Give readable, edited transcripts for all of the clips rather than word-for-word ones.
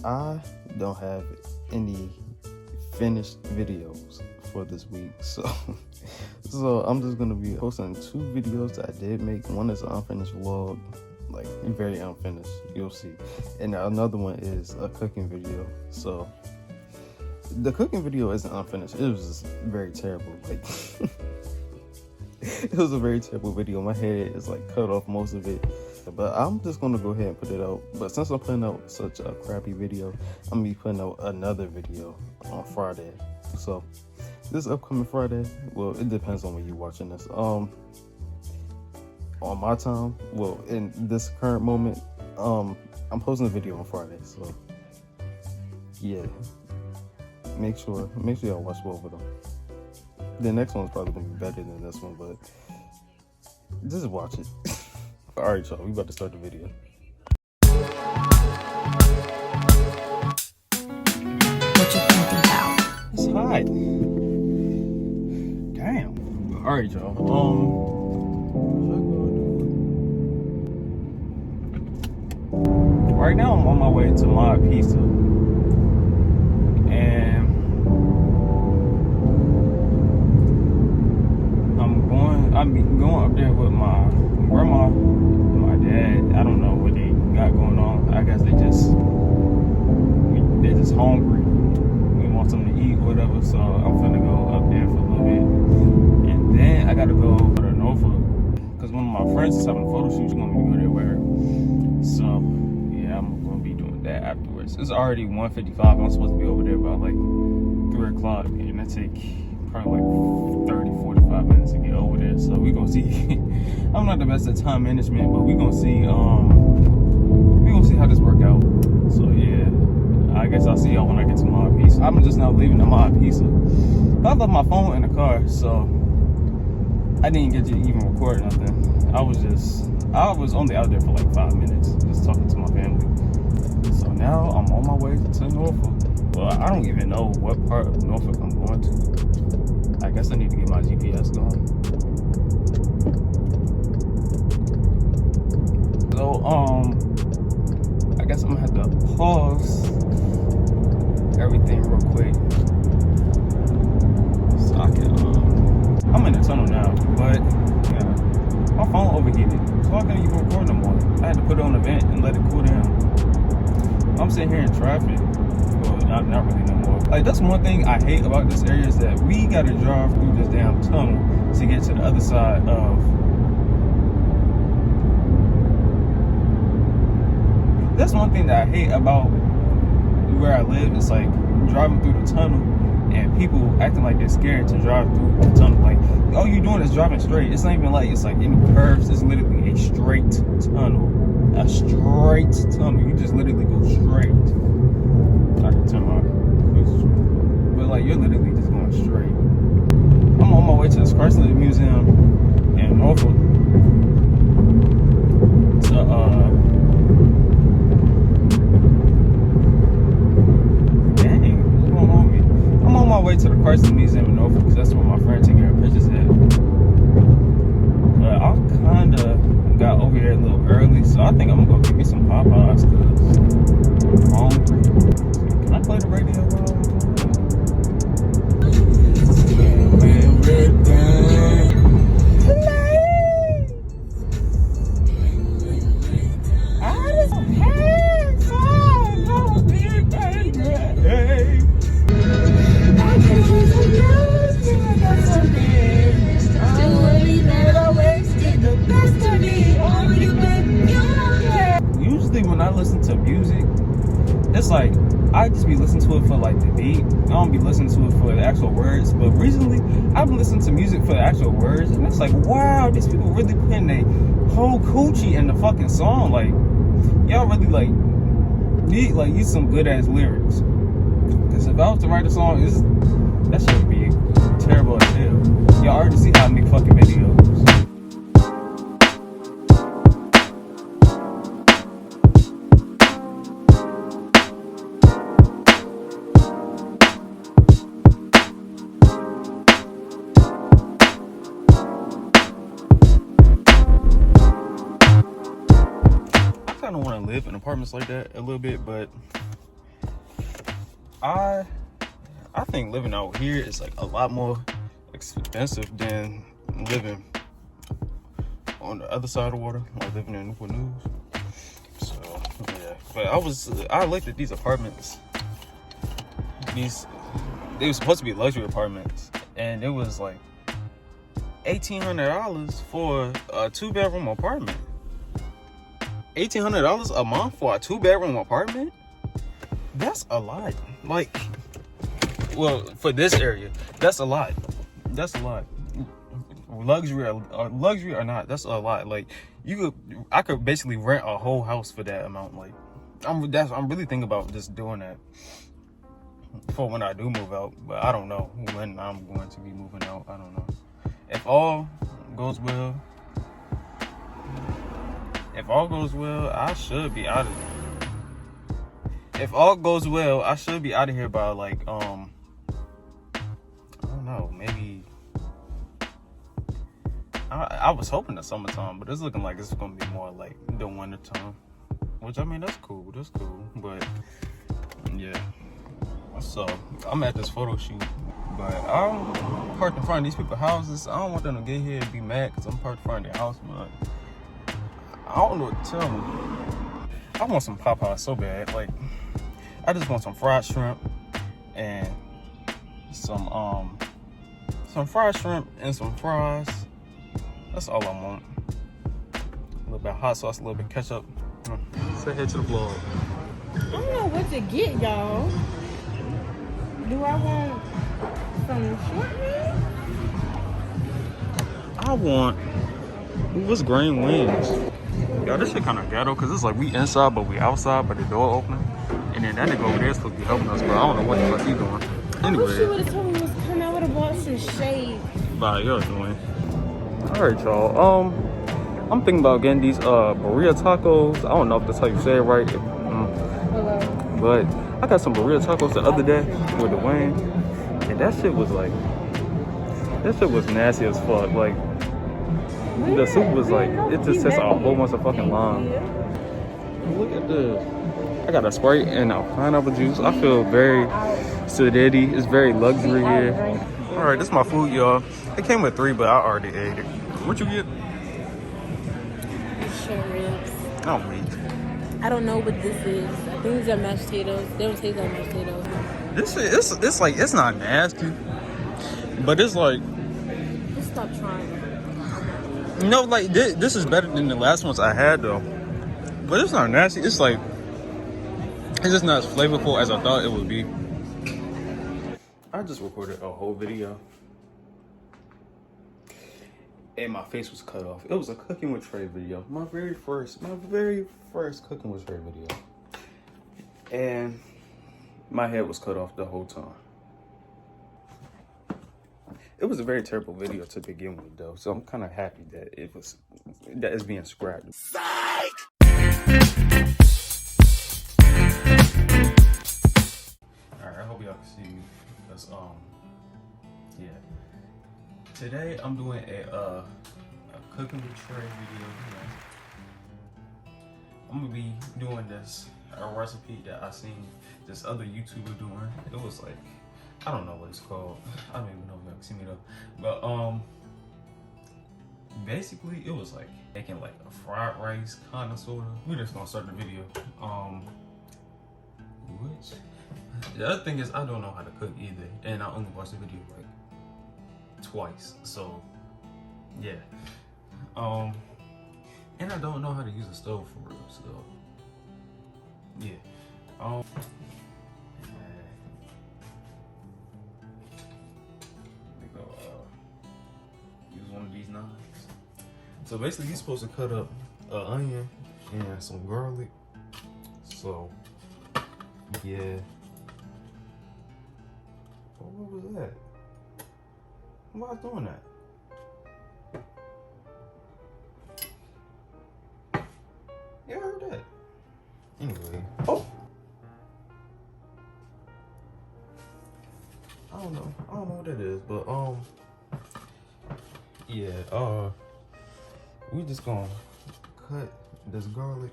I don't have any finished videos for this week, so I'm just gonna be posting 2 videos that I did make. One is an unfinished vlog, like very unfinished, you'll see, and another one is a cooking video. So the cooking video isn't unfinished, it was just very terrible. Like it was a very terrible video. My head is like cut off most of it, but I'm just gonna go ahead and put it out. But since I'm putting out such a crappy video, I'm gonna be putting out another video on Friday. So this upcoming Friday, well, it depends on when you're watching this. On my time, well, in this current moment, I'm posting a video on Friday. So yeah, make sure y'all watch both of them. The next one's probably gonna be better than this one, but just watch it. All right, y'all, we about to start the video. What you thinking about? It's hot. Damn. All right, y'all. Right now I'm on my way to my pizza, and I'm going up there with my grandma and my dad. I don't know what they got going on. I guess they're just hungry. We want something to eat, whatever. So I'm finna go up there for a little bit, and then I gotta go to Norfolk because one of my friends is having a photo shoot. She's gonna be going there with her. So yeah, I'm gonna be doing that afterwards. It's already 1:55. I'm supposed to be over there by like 3 o'clock, and that take probably like 30-45 minutes to get over there. So we gonna see. I'm not the best at time management, but we gonna see how this work out. So yeah, I guess I'll see y'all when I get to my pizza. I'm just now leaving the my pizza. I left my phone in the car, so I didn't get to even record nothing. I was only out there for like 5 minutes just talking to my family. So now I'm on my way to Norfolk. Well, I don't even know what part of Norfolk I'm going to. I guess I need to get my GPS going. So, I guess I'm gonna have to pause everything real quick. So I can, I'm in the tunnel now, but yeah, my phone overheated. So I couldn't even record no more. I had to put it on a vent and let it cool down. I'm sitting here in traffic. Well, not really no more. Like, that's one thing I hate about this area is that we gotta drive through this damn tunnel to get to the other side of. That's one thing that I hate about where I live. It's like driving through the tunnel and people acting like they're scared to drive through the tunnel. Like, all you're doing is driving straight. It's not even like it's like any curves. It's literally a straight tunnel. A straight tunnel. You just literally go straight. I can turn my cruise, but like you're literally just going straight. I'm on my way to the Chrysler Museum in Norfolk to dang, what's going on with me? I'm on my way to the Chrysler Museum in Norfolk because that's where my friend taking her pictures at. But I kinda got over here a little early, so I think I'm gonna go get me some Popeyes because I'm hungry. Can I play the radio while I'm usually when I listen to music, it's like I just be listening to it for like the beat. I don't be listening to it for the actual words. But recently, I've been listening to music for the actual words, and it's like, wow, these people really putting their whole coochie in the fucking song. Like, y'all really like need some good ass lyrics. Because if I was to write a song, that shit would be terrible as hell. Y'all already see how I make fucking videos. I kind of want to live in apartments like that a little bit, but I think living out here is like a lot more expensive than living on the other side of the water or living in Newport News. So yeah, but I looked at these apartments. They were supposed to be luxury apartments, and it was like $1,800 for a 2-bedroom apartment. $1,800 a month for a 2-bedroom apartment? That's a lot. Like, well, for this area, that's a lot. That's a lot. Luxury or not, that's a lot. Like, I could basically rent a whole house for that amount. Like, I'm really thinking about just doing that for when I do move out, but I don't know when I'm going to be moving out. I don't know. If all goes well, I should be out of here. If all goes well, I should be out of here by like I don't know, maybe I was hoping the summertime, but it's looking like it's gonna be more like the winter time. Which, I mean, that's cool. But yeah. So I'm at this photo shoot, but I'm parked in front of these people's houses. I don't want them to get here and be mad because I'm parked in front of their house, but I don't know what to tell them. I want some Popeyes so bad. Like, I just want some fried shrimp and some fried shrimp and some fries. That's all I want. A little bit of hot sauce, a little bit of ketchup. Say hey to the vlog. I don't know what to get, y'all. Do I want some shortbread? I want what's green wings. Yo, this shit kind of ghetto because it's like we inside but we outside, but the door opening, and then that nigga over there is supposed to be helping us, but I don't know what the fuck he doing. Anyway, I wish you would have told me was coming. I would have bought some shade. Bye, you're doing. All right, y'all. I'm thinking about getting these burrito tacos. I don't know if that's how you say it right. Hello. But I got some burrito tacos the other day with the wing, and that shit was nasty as fuck. Like, the soup was like, it just tastes a whole bunch of fucking lime. Look at this. I got a Sprite and a pineapple juice. I feel very sedity. It's very luxury here. All right, this is my food, y'all. It came with 3, but I already ate it. What you get? Short ribs. Oh, meat. I don't know what this is. I think these are mashed potatoes. They don't taste like mashed potatoes. This shit, it's like, it's not nasty, but it's like, Just stop trying. you know, like this is better than the last ones I had though. But it's not nasty. It's like, it's just not as flavorful as I thought it would be. I just recorded a whole video, and my face was cut off. It was a cooking with Trey video. My very first cooking with Trey video. And my head was cut off the whole time. It was a very terrible video to begin with though. So I'm kind of happy that it's being scrapped. Psych! Alright, I hope y'all can see me. Because yeah. Today I'm doing a cooking with Trey video. I'm gonna be doing a recipe that I seen this other YouTuber doing. It was like, I don't know what it's called. I don't even know if y'all can see me though. But basically it was like making like a fried rice kind of sort of. We're just gonna start the video. The other thing is I don't know how to cook either, and I only watched the video like twice. So yeah. And I don't know how to use a stove for real, so yeah. Let me go use one of these knives. So basically you're supposed to cut up an onion and some garlic. So yeah. Oh, what was that? Why was I doing that? Yeah, I heard that. Anyway. Oh! I don't know what that is, but yeah, we just gonna cut this garlic.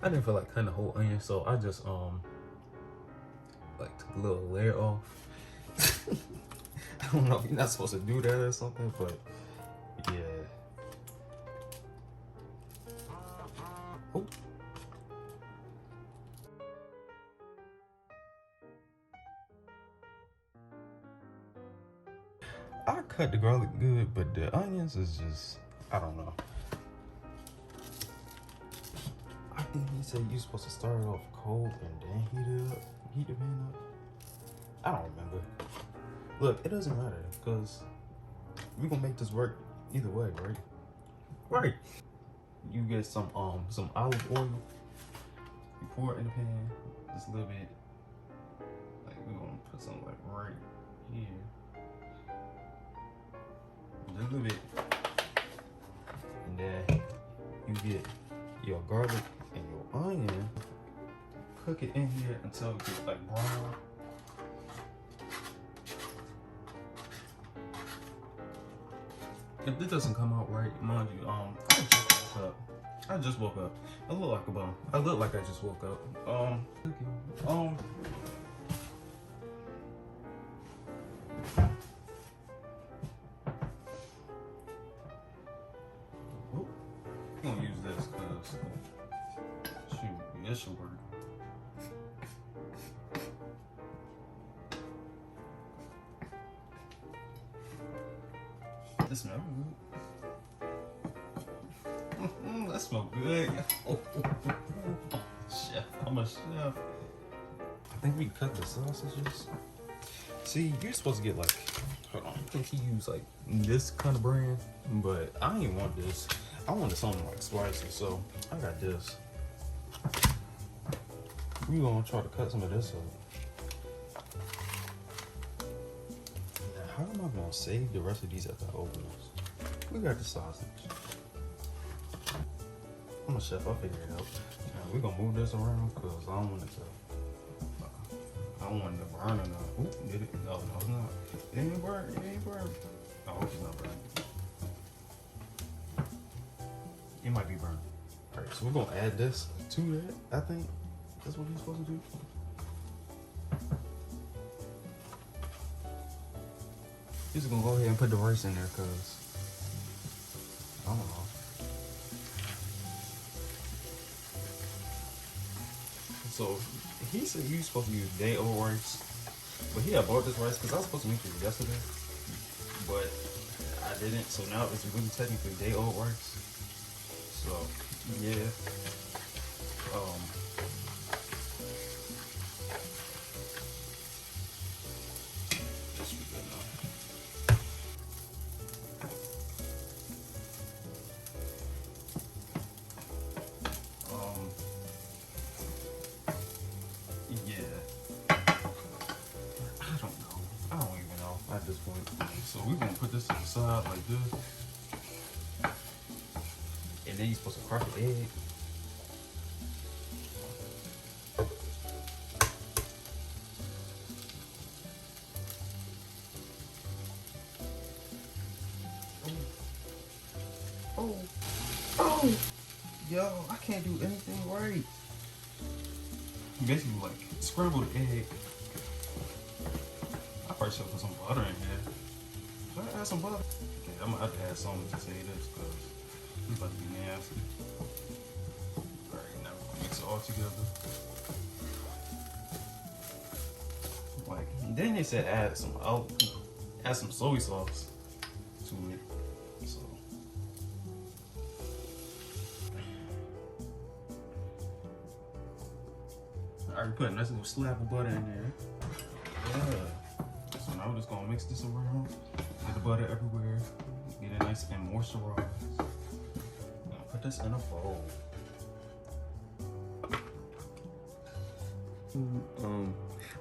I didn't feel like cutting the whole onion, so I just like took a little layer off. I don't know if you're not supposed to do that or something, but yeah. Oh. I cut the garlic good, but the onions is just, I don't know. I think he said you're supposed to start it off cold and then heat the pan up. I don't remember. Look, it doesn't matter, because we're gonna make this work either way, right? Right. You get some olive oil, you pour it in the pan, just a little bit. Like we're gonna put something like right here. Just a little bit. And then you get your garlic and your onion, cook it in here until it gets like brown. If this doesn't come out right, mind you, I just woke up. I look like a bum. I look like I just woke up. Oh. I'm gonna use this because shoot, this should work. This smells good. That smells good. Chef, I'm a chef. I think we cut the sausages. See, you're supposed to get like, hold on, I think he used like this kind of brand, but I ain't want this. I wanted something like spicy, so I got this. We gonna try to cut some of this up. Now, how am I gonna save the rest of these at the openers? We got the sausage. I'm a chef, I'll figure it out. Now, we're gonna move this around because I don't want it to, I don't want it to burn enough. Oop, did it? No, it's not. It ain't burn, it ain't burn. I hope it's not burning. It might be burned. All right, so we're gonna add this to that. I think that's what you're supposed to do. You're just gonna go ahead and put the rice in there, cause I don't know. So he said you're supposed to use day-old rice, but he had bought this rice because I was supposed to make it yesterday, but I didn't. So now it's really technically day-old rice. So yeah, this should be good enough. Yeah, I don't know. I don't even know at this point. So we're gonna put this to the side like this. And then you're supposed to crack the egg. Oh! Yo, I can't do anything right. Basically, like, scramble the egg. I probably should put some butter in here. Should I add some butter? Okay, I'm gonna have to add something to say this because it's about to be nasty. Alright, now we're gonna mix it all together. Like, then they said add some soy sauce to it. So I already put a nice little slab of butter in there. Yeah. So now we're just gonna mix this around. Get the butter everywhere. Get it nice and moisturized. Put this in a bowl.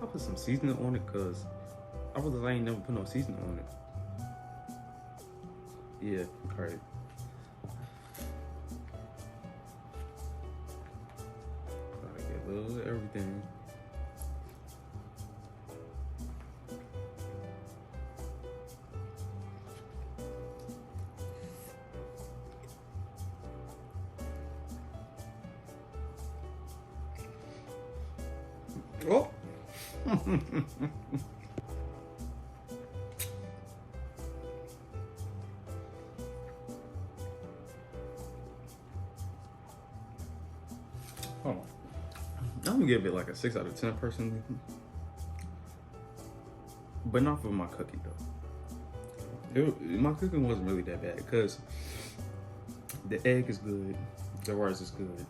I'll put some seasoning on it because I ain't never put no seasoning on it. Yeah, alright. Gotta get a little of everything. Oh. Hold on. I'm gonna give it like a 6 out of 10 personally. But not for my cooking though. My cooking wasn't really that bad because the egg is good, the rice is good,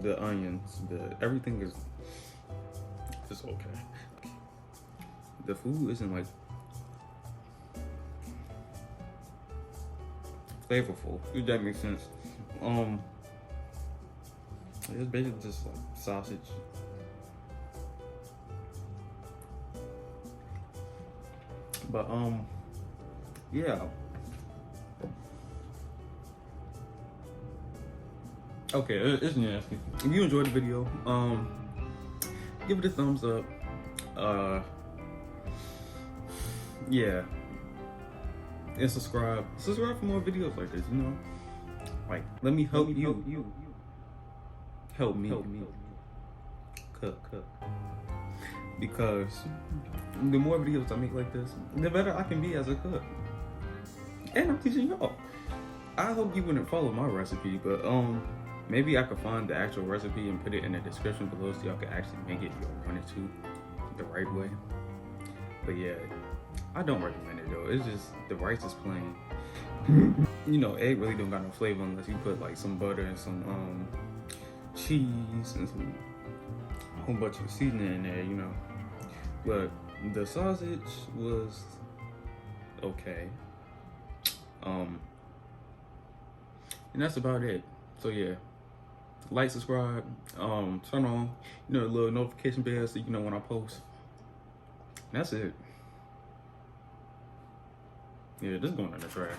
the onions, everything is okay. The food isn't like flavorful, if that makes sense. It's basically just like sausage. But yeah. Okay, it's nasty. If you enjoyed the video, give it a thumbs up. Yeah. And subscribe. Subscribe for more videos like this, you know? Like, let me help you. Help me. Cook. Because the more videos I make like this, the better I can be as a cook. And I'm teaching y'all. I hope you wouldn't follow my recipe, but maybe I could find the actual recipe and put it in the description below so y'all can actually make it if y'all wanted to the right way. But yeah, I don't recommend it though. It's just the rice is plain. You know, egg really don't got no flavor unless you put like some butter and some cheese and some whole bunch of seasoning in there, you know. But the sausage was okay. And that's about it. So yeah, like, subscribe, turn on, you know, the little notification bell so you know when I post. And that's it. Yeah, this is going in the trash.